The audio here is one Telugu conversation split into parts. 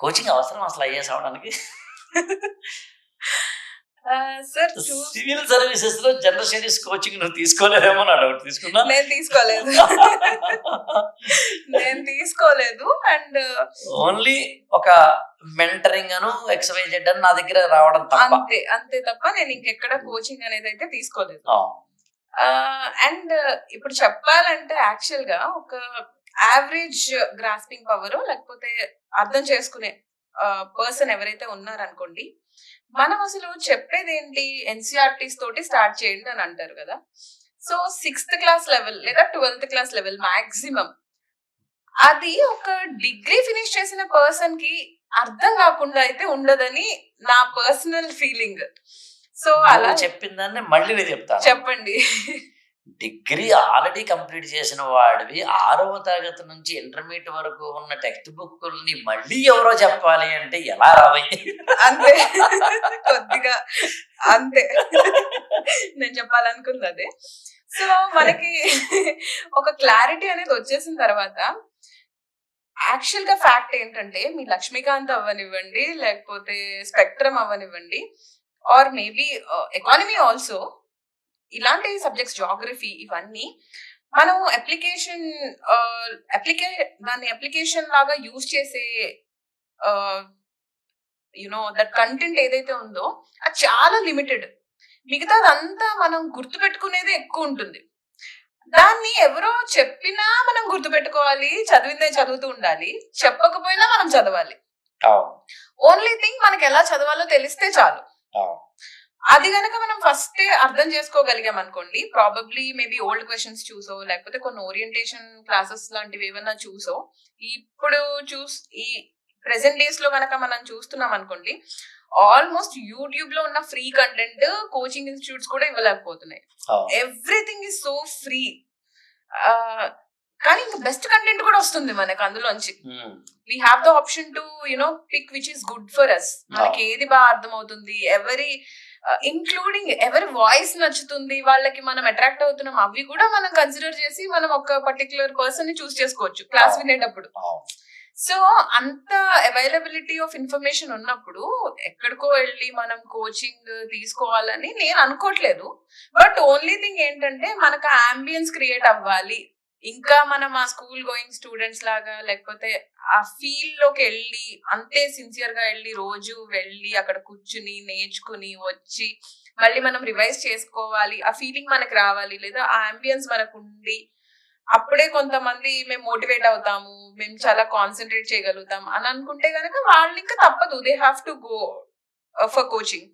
కోచింగ్ అవసరం అసలు ఐఏఎస్ అవ్వడానికి? సార్ సివిల్ సర్వీసెస్ లో జనరల్ స్టడీస్ కోచింగ్ నువ్వు తీసుకోలేదేమో నా డౌట్. తీసుకున్నా? నేను తీసుకోలేదు. నేను తీసుకోలేదు. అండ్ ఓన్లీ ఒక మెంటరింగ్ అను XYZ అని నా దగ్గర రావడం తప్ప. అంతే తప్ప నేను ఇంకెక్కడ కోచింగ్ అనేది అయితే తీసుకోలేదు. అండ్ ఇప్పుడు చెప్పాలంటే యాక్చువల్ గా ఒక యావరేజ్ గ్రాస్పింగ్ పవర్ లేకపోతే అర్థం చేసుకునే పర్సన్ ఎవరైతే ఉన్నారనుకోండి, మనం అసలు చెప్పేది ఏంటి, ఎన్సీఆర్టీస్ తోటి స్టార్ట్ చేయండి అని అంటారు కదా. సో 6th క్లాస్ లెవెల్ లేదా 12th క్లాస్ లెవెల్ మాక్సిమం, అది ఒక డిగ్రీ ఫినిష్ చేసిన పర్సన్ కి అర్థం కాకుండా అయితే ఉండదని నా పర్సనల్ ఫీలింగ్. సో అలా చెప్పిన దాన్ని మళ్ళీ నేను చెప్తాను. చెప్పండి. డిగ్రీ ఆల్రెడీ కంప్లీట్ చేసిన వాడివి 6వ తరగతి నుంచి ఇంటర్మీడియట్ వరకు ఉన్న టెక్స్ట్ బుక్ని మళ్ళీ ఎవరో చెప్పాలి అంటే ఎలా రావాలి? అంతే, కొద్దిగా అంతే నేను చెప్పాలనుకుంది అదే. సో మనకి ఒక క్లారిటీ అనేది వచ్చేసిన తర్వాత యాక్చువల్ గా ఫ్యాక్ట్ ఏంటంటే, మీ లక్ష్మీకాంత్ అవ్వనివ్వండి, లేకపోతే స్పెక్ట్రమ్ అవ్వనివ్వండి, ఆర్ మేబీ ఎకానమీ ఆల్సో, ఇలాంటి సబ్జెక్ట్స్, జాగ్రఫీ, ఇవన్నీ మనం దాన్ని అప్లికేషన్ లాగా యూజ్ చేసే దట్ కంటెంట్ ఏదైతే ఉందో అది చాలా లిమిటెడ్. మిగతాదంతా మనం గుర్తుపెట్టుకునేది ఎక్కువ ఉంటుంది. దాన్ని ఎవరో చెప్పినా మనం గుర్తుపెట్టుకోవాలి, చదివిందే చదువుతూ ఉండాలి, చెప్పకపోయినా మనం చదవాలి. ఓన్లీ థింగ్ మనకి ఎలా చదవాలో తెలిస్తే చాలు. అది గనక మనం ఫస్ట్ అర్థం చేసుకోగలిగాం అనుకోండి, ప్రాబబ్లీ మేబీ ఓల్డ్ క్వశ్చన్స్ చూసో, లేకపోతే కొన్ని ఓరియంటేషన్ క్లాసెస్ లాంటివి ఏమన్నా చూసో, ఇప్పుడు ఈ ప్రెసెంట్ డేస్ లో గనక మనం చూస్తున్నాం అనుకోండి, ఆల్మోస్ట్ యూట్యూబ్ లో ఉన్న ఫ్రీ కంటెంట్ కోచింగ్ ఇన్స్టిట్యూట్స్ కూడా ఇవ్వలేకపోతున్నాయి. Everything is so free. కానీ ఇంకా బెస్ట్ కంటెంట్ కూడా వస్తుంది మనకు అందులోంచి. We have the option to pick which is good for us. మనకి ఏది బాగా అర్థమవుతుంది, ఇంక్లూడింగ్ ఎవరి వాయిస్ నచ్చుతుంది, వాళ్ళకి మనం అట్రాక్ట్ అవుతున్నాం, అవి కూడా మనం కన్సిడర్ చేసి మనం ఒక పర్టికులర్ పర్సన్ ని చూస్ చేసుకోవచ్చు క్లాస్ వినేటప్పుడు. సో అంత అవైలబిలిటీ ఆఫ్ ఇన్ఫర్మేషన్ ఉన్నప్పుడు ఎక్కడికో వెళ్ళి మనం కోచింగ్ తీసుకోవాలని నేను అనుకోవట్లేదు. బట్ ఓన్లీ థింగ్ ఏంటంటే, మనకు ఆ అంబియన్స్ క్రియేట్ అవ్వాలి. ఇంకా మనం ఆ స్కూల్ గోయింగ్ స్టూడెంట్స్ లాగా, లేకపోతే ఆ ఫీల్డ్ లోకి వెళ్ళి అంతే సిన్సియర్ గా వెళ్ళి, రోజు వెళ్ళి అక్కడ కూర్చుని నేర్చుకుని వచ్చి మళ్ళీ మనం రివైజ్ చేసుకోవాలి, ఆ ఫీలింగ్ మనకు రావాలి, లేదా ఆ అంబియన్స్ మనకు ఉండి అప్పుడే కొంతమంది మేము మోటివేట్ అవుతాము, మేము చాలా కాన్సన్ట్రేట్ చేయగలుగుతాం అని అనుకుంటే కనుక వాళ్ళు ఇంకా తప్పదు, they have to go for coaching.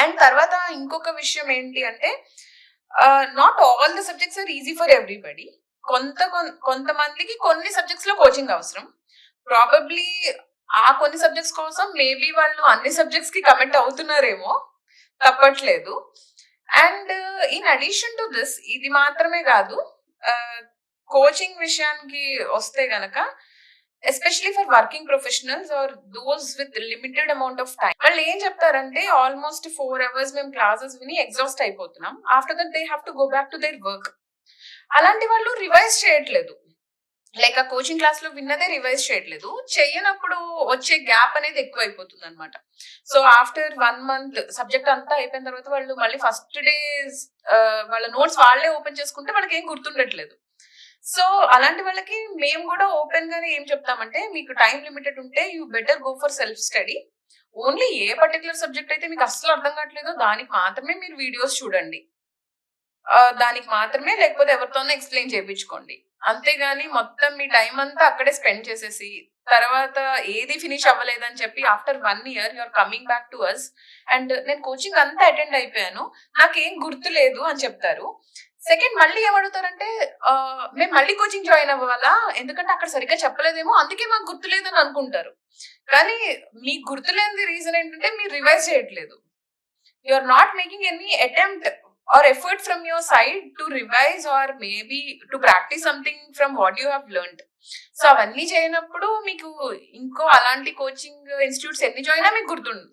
And తర్వాత ఇంకొక విషయం ఏంటి అంటే, not all the subjects are easy for everybody. కొంతమందికి కొన్ని సబ్జెక్ట్స్ లో కోచింగ్ అవసరం. ప్రాబబ్లీ ఆ కొన్ని సబ్జెక్ట్స్ కోసం మేబీ వాళ్ళు అన్ని సబ్జెక్ట్స్ కి కమిట్ అవుతున్నారేమో, తప్పట్లేదు. And in addition to this, ఇది మాత్రమే కాదు, కోచింగ్ విషయానికి వస్తే గనక especially for working professionals or those with limited amount of time, వాళ్ళు ఏం చెప్తారంటే ఆల్మోస్ట్ 4 hours మేము క్లాసెస్ విని ఎగ్జాస్ట్ అయిపోతున్నాం, after that they have to go back to their work. అలాంటి వాళ్ళు రివైజ్ చేయట్లేదు, లైక్ ఆ కోచింగ్ క్లాస్ లో విన్నదే రివైజ్ చేయట్లేదు. చెయ్యనప్పుడు వచ్చే గ్యాప్ అనేది ఎక్కువ అయిపోతుంది అనమాట. సో ఆఫ్టర్ 1 month సబ్జెక్ట్ అంతా అయిపోయిన తర్వాత వాళ్ళు మళ్ళీ ఫస్ట్ డే వాళ్ళ నోట్స్ వాళ్ళే ఓపెన్ చేసుకుంటే వాళ్ళకి ఏం గుర్తుండట్లేదు. సో అలాంటి వాళ్ళకి మేము కూడా ఓపెన్ గానే ఏం చెప్తామంటే, మీకు టైం లిమిటెడ్ ఉంటే you better go for self study. Only A particular subject అయితే మీకు అస్సలు అర్థం కావట్లేదో దానికి మాత్రమే మీరు వీడియోస్ చూడండి, దానికి మాత్రమే, లేకపోతే ఎవరితోనో ఎక్స్ప్లెయిన్ చేయించుకోండి. అంతేగాని మొత్తం మీ టైం అంతా అక్కడే స్పెండ్ చేసేసి తర్వాత ఏది ఫినిష్ అవ్వలేదని చెప్పి after 1 year you're coming back to us and నేను కోచింగ్ అంతా అటెండ్ అయిపోయాను, నాకేం గుర్తు లేదు అని చెప్తారు. సెకండ్ మళ్ళీ ఏమడుగుతారంటే, మేము మళ్ళీ కోచింగ్ జాయిన్ అవ్వాలా, ఎందుకంటే అక్కడ సరిగ్గా చెప్పలేదేమో అందుకే మాకు గుర్తులేదని అనుకుంటారు. కానీ మీకు గుర్తులేని రీజన్ ఏంటంటే మీరు రివైజ్ చేయట్లేదు. You are not making any attempt or effort from your side to revise or maybe to practice something from what you have learned. So అవన్నీ చేయనప్పుడు మీకు ఇంకో అలాంటి కోచింగ్ ఇన్స్టిట్యూట్స్ ఎన్ని జాయిన్ మీకు గుర్తుండదు.